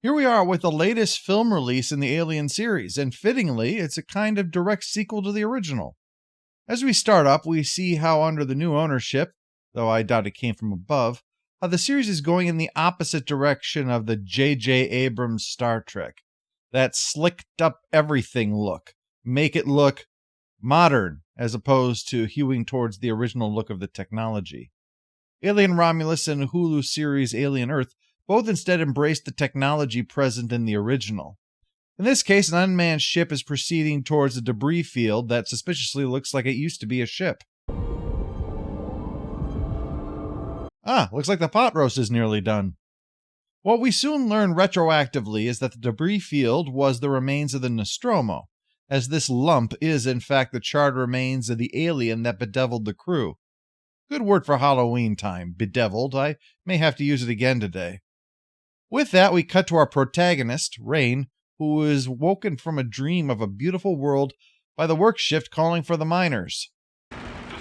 Here we are with the latest film release in the Alien series, and fittingly, it's a kind of direct sequel to the original. As we start up, we see how under the new ownership, though I doubt it came from above, how the series is going in the opposite direction of the J.J. Abrams Star Trek. That slicked up everything look. Make it look modern, as opposed to hewing towards the original look of the technology. Alien Romulus and Hulu series Alien Earth both instead embraced the technology present in the original. In this case, an unmanned ship is proceeding towards a debris field that suspiciously looks like it used to be a ship. Looks like the pot roast is nearly done. What we soon learn retroactively is that the debris field was the remains of the Nostromo, as this lump is in fact the charred remains of the alien that bedeviled the crew. Good word for Halloween time, bedeviled. I may have to use it again today. With that, we cut to our protagonist, Rain, who is woken from a dream of a beautiful world by the work shift calling for the miners. The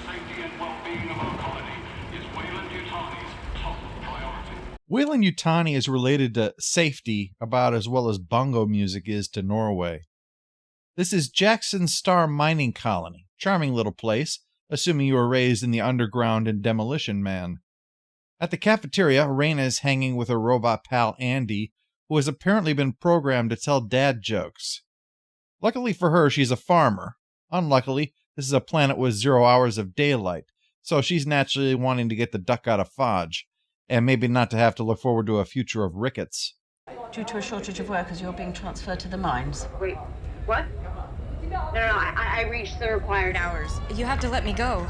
safety and well-being of our colony is Weyland-Yutani's top priority. Weyland-Yutani is related to safety about as well as bongo music is to Norway. This is Jackson Star Mining Colony, charming little place, assuming you were raised in the underground in Demolition Man. At the cafeteria, Raina is hanging with her robot pal Andy, who has apparently been programmed to tell dad jokes. Luckily for her, she's a farmer. Unluckily, this is a planet with 0 hours of daylight, so she's naturally wanting to get the duck out of Fodge, and maybe not to have to look forward to a future of rickets. Due to a shortage of workers, you're being transferred to the mines. Wait, what? No, I reached the required hours. You have to let me go.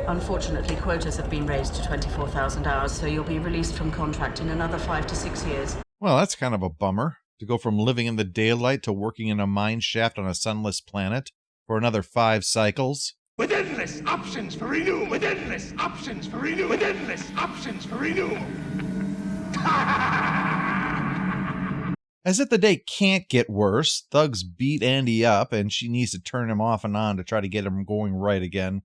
Unfortunately, quotas have been raised to 24,000 hours, so you'll be released from contract in another 5 to 6 years. Well, that's kind of a bummer, to go from living in the daylight to working in a mine shaft on a sunless planet for another 5 cycles. With endless options for renewal. With endless options for renewal. With endless options for renewal. As if the day can't get worse, thugs beat Andy up, and she needs to turn him off and on to try to get him going right again.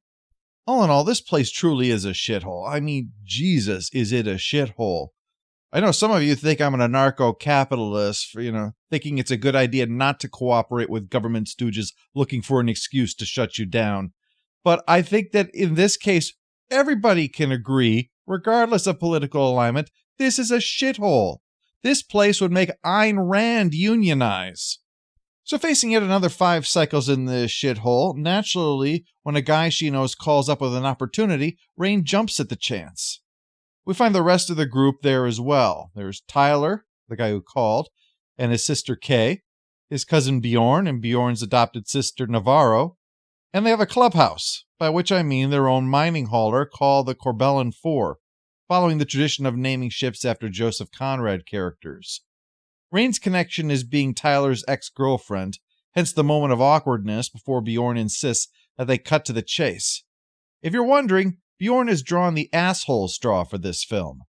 All in all, this place truly is a shithole. I mean, Jesus, is it a shithole. I know some of you think I'm an anarcho-capitalist for, thinking it's a good idea not to cooperate with government stooges looking for an excuse to shut you down. But I think that in this case, everybody can agree, regardless of political alignment, this is a shithole. This place would make Ayn Rand unionize. So facing yet another 5 cycles in this shithole, naturally, when a guy she knows calls up with an opportunity, Rain jumps at the chance. We find the rest of the group there as well. There's Tyler, the guy who called, and his sister Kay, his cousin Bjorn and Bjorn's adopted sister Navarro, and they have a clubhouse, by which I mean their own mining hauler called the Corbellin 4. Following the tradition of naming ships after Joseph Conrad characters. Rain's connection is being Tyler's ex-girlfriend, hence the moment of awkwardness before Bjorn insists that they cut to the chase. If you're wondering, Bjorn has drawn the asshole straw for this film.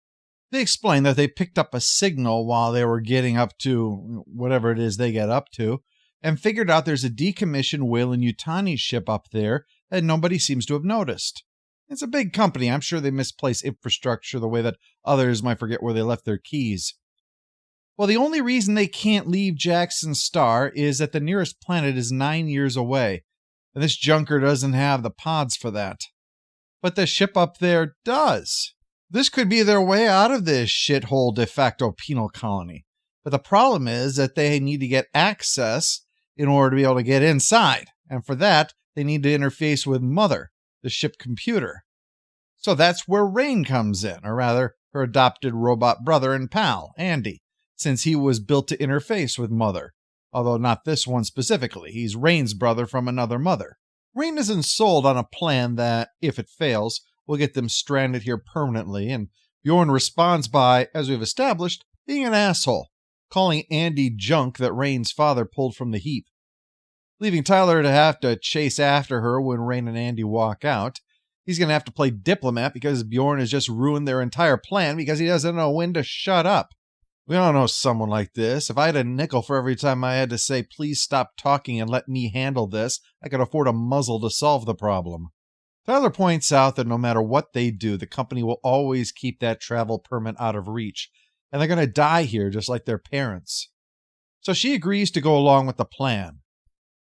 They explain that they picked up a signal while they were getting up to whatever it is they get up to, and figured out there's a decommissioned Weyland-Yutani ship up there that nobody seems to have noticed. It's a big company. I'm sure they misplace infrastructure the way that others might forget where they left their keys. Well, the only reason they can't leave Jackson Star is that the nearest planet is 9 years away, and this junker doesn't have the pods for that. But the ship up there does. This could be their way out of this shithole de facto penal colony. But the problem is that they need to get access in order to be able to get inside, and for that, they need to interface with Mother, the ship computer. So that's where Rain comes in, or rather, her adopted robot brother and pal, Andy, since he was built to interface with Mother, although not this one specifically. He's Rain's brother from another mother. Rain isn't sold on a plan that, if it fails, will get them stranded here permanently, and Bjorn responds by, as we've established, being an asshole, calling Andy junk that Rain's father pulled from the heap. Leaving Tyler to have to chase after her when Rain and Andy walk out. He's going to have to play diplomat because Bjorn has just ruined their entire plan because he doesn't know when to shut up. We all know someone like this. If I had a nickel for every time I had to say, please stop talking and let me handle this, I could afford a muzzle to solve the problem. Tyler points out that no matter what they do, the company will always keep that travel permit out of reach, and they're going to die here just like their parents. So she agrees to go along with the plan.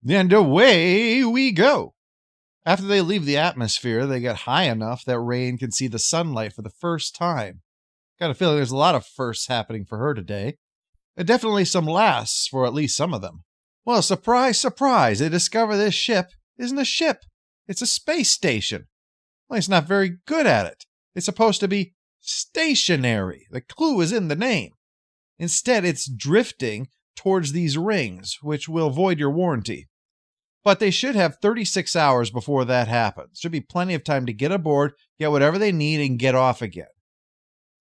And away we go. After they leave the atmosphere, they get high enough that Rain can see the sunlight for the first time. Got a feeling there's a lot of firsts happening for her today. And definitely some lasts for at least some of them. Well, surprise, surprise, they discover this ship isn't a ship. It's a space station. Well, it's not very good at it. It's supposed to be stationary. The clue is in the name. Instead, it's drifting towards these rings, which will void your warranty. But they should have 36 hours before that happens. Should be plenty of time to get aboard, get whatever they need, and get off again.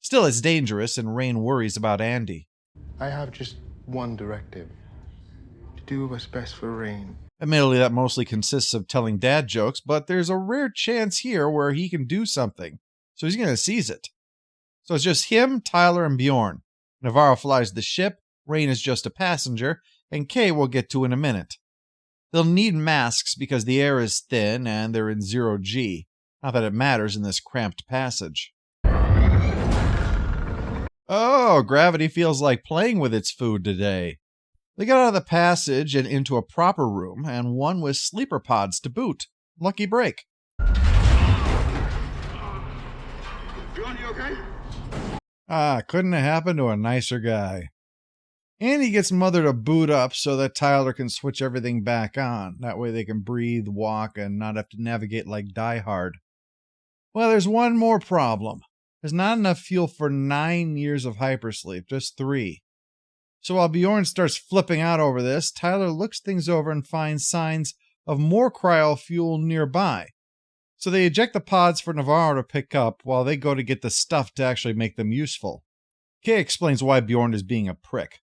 Still, it's dangerous, and Rain worries about Andy. I have just one directive. To do what's best for Rain. Admittedly, that mostly consists of telling dad jokes, but there's a rare chance here where he can do something, so he's going to seize it. So it's just him, Tyler, and Bjorn. Navarro flies the ship, Rain is just a passenger, and Kay we'll get to in a minute. They'll need masks because the air is thin and they're in 0G. Not that it matters in this cramped passage. Oh, gravity feels like playing with its food today. They got out of the passage and into a proper room, and one with sleeper pods to boot. Lucky break. Bjorn, you okay? Couldn't have happened to a nicer guy. Andy gets Mother to boot up so that Tyler can switch everything back on. That way they can breathe, walk, and not have to navigate like Die Hard. Well, there's one more problem. There's not enough fuel for 9 years of hypersleep, just 3. So while Bjorn starts flipping out over this, Tyler looks things over and finds signs of more cryo fuel nearby. So they eject the pods for Navarro to pick up while they go to get the stuff to actually make them useful. Kay explains why Bjorn is being a prick.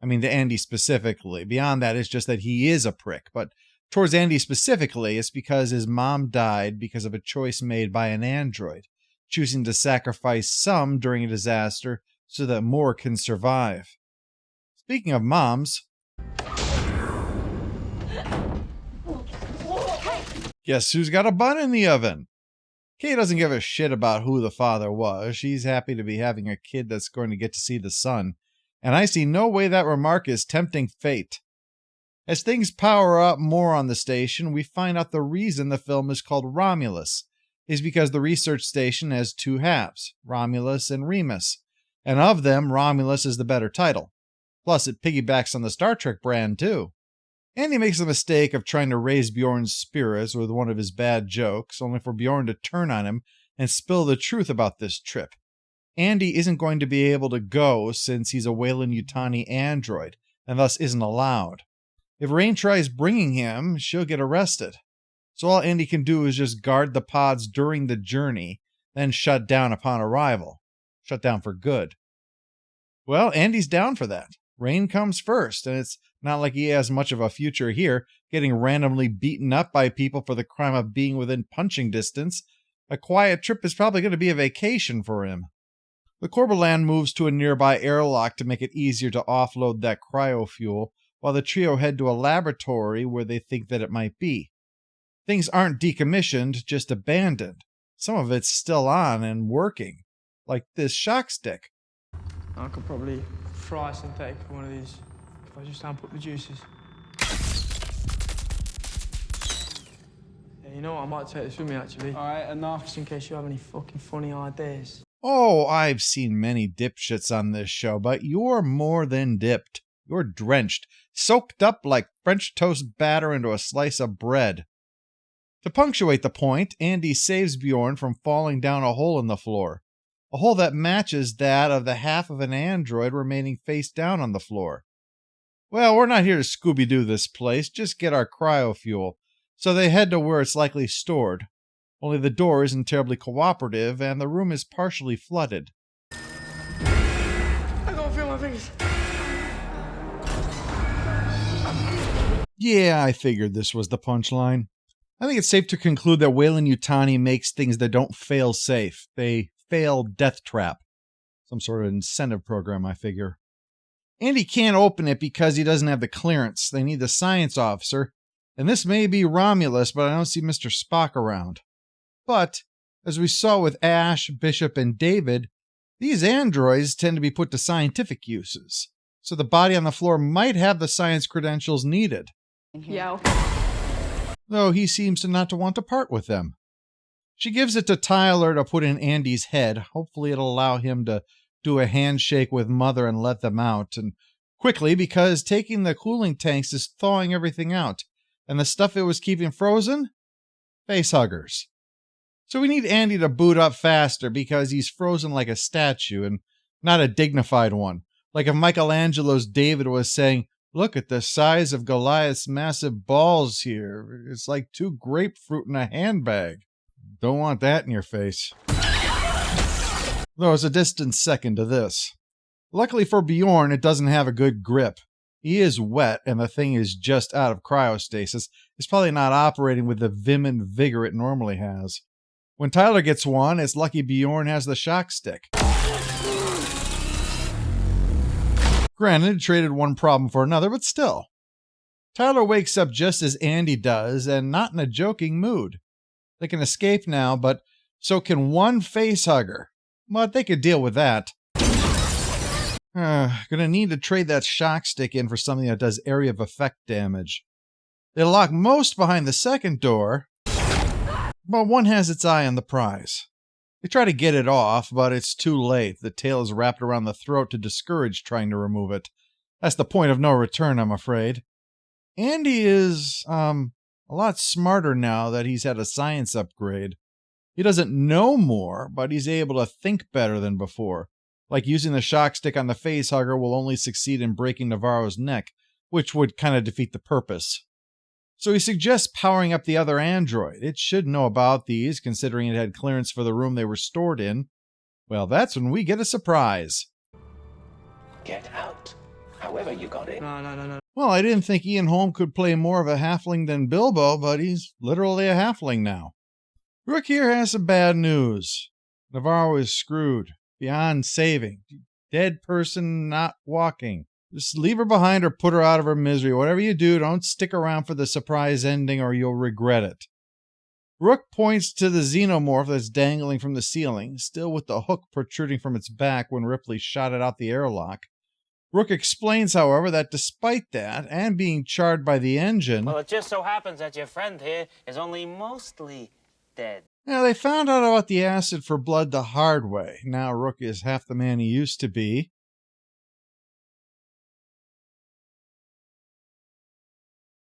I mean, to Andy specifically. Beyond that, it's just that he is a prick. But towards Andy specifically, it's because his mom died because of a choice made by an android, choosing to sacrifice some during a disaster so that more can survive. Speaking of moms, guess who's got a bun in the oven? Kay doesn't give a shit about who the father was. She's happy to be having a kid that's going to get to see the sun. And I see no way that remark is tempting fate. As things power up more on the station, we find out the reason the film is called Romulus is because the research station has 2 halves, Romulus and Remus. And of them, Romulus is the better title. Plus, it piggybacks on the Star Trek brand, too. Andy makes the mistake of trying to raise Bjorn's spirits with one of his bad jokes, only for Bjorn to turn on him and spill the truth about this trip. Andy isn't going to be able to go since he's a Weyland-Yutani android, and thus isn't allowed. If Rain tries bringing him, she'll get arrested. So all Andy can do is just guard the pods during the journey, then shut down upon arrival. Shut down for good. Well, Andy's down for that. Rain comes first, and it's not like he has much of a future here, getting randomly beaten up by people for the crime of being within punching distance. A quiet trip is probably going to be a vacation for him. The Corbelan moves to a nearby airlock to make it easier to offload that cryofuel, while the trio head to a laboratory where they think that it might be. Things aren't decommissioned, just abandoned. Some of it's still on and working, like this shock stick. I could probably fry a synthetic for one of these if I just amp up the juices. Yeah, you know what? I might take this with me, actually. All right, enough. Just in case you have any fucking funny ideas. Oh, I've seen many dipshits on this show, but you're more than dipped. You're drenched, soaked up like French toast batter into a slice of bread. To punctuate the point, Andy saves Bjorn from falling down a hole in the floor. A hole that matches that of the half of an android remaining face down on the floor. Well, we're not here to Scooby-Doo this place, just get our cryofuel. So they head to where it's likely stored. Only the door isn't terribly cooperative, and the room is partially flooded. I can't feel my fingers. Yeah, I figured this was the punchline. I think it's safe to conclude that Weyland-Yutani makes things that don't fail safe. They fail death trap. Some sort of incentive program, I figure. Andy can't open it because he doesn't have the clearance. They need the science officer. And this may be Romulus, but I don't see Mr. Spock around. But, as we saw with Ash, Bishop, and David, these androids tend to be put to scientific uses. so the body on the floor might have the science credentials needed, Yeah, okay. though he seems to not to want to part with them. She gives it to Tyler to put in Andy's head. Hopefully it'll allow him to do a handshake with Mother and let them out, and quickly, because taking the cooling tanks is thawing everything out, and the stuff it was keeping frozen? Face huggers. So we need Andy to boot up faster because he's frozen like a statue and not a dignified one. Like if Michelangelo's David was saying, "Look at the size of Goliath's massive balls here. It's like 2 grapefruit in a handbag." Don't want that in your face. Though it's a distant second to this. Luckily for Bjorn, it doesn't have a good grip. He is wet, and the thing is just out of cryostasis. It's probably not operating with the vim and vigor it normally has. When Tyler gets one, it's lucky Bjorn has the shock stick. Granted, it traded one problem for another, but still. Tyler wakes up just as Andy does, and not in a joking mood. They can escape now, but so can one face hugger. But they could deal with that. Gonna need to trade that shock stick in for something that does area of effect damage. They lock most behind the second door, but one has its eye on the prize. They try to get it off, but it's too late. The tail is wrapped around the throat to discourage trying to remove it. That's the point of no return, I'm afraid. Andy is, a lot smarter now that he's had a science upgrade. He doesn't know more, but he's able to think better than before. Like using the shock stick on the face hugger will only succeed in breaking Navarro's neck, which would kind of defeat the purpose. So he suggests powering up the other android. It should know about these, considering it had clearance for the room they were stored in. Well, that's when we get a surprise. Get out. However you got in. No. Well, I didn't think Ian Holm could play more of a halfling than Bilbo, but he's literally a halfling now. Rook here has some bad news. Navarro is screwed. Beyond saving. Dead person not walking. Just leave her behind or put her out of her misery. Whatever you do, don't stick around for the surprise ending or you'll regret it. Rook points to the xenomorph that's dangling from the ceiling, still with the hook protruding from its back when Ripley shot it out the airlock. Rook explains, however, that despite that, and being charred by the engine... Well, it just so happens that your friend here is only mostly dead. Now, they found out about the acid for blood the hard way. Now Rook is half the man he used to be.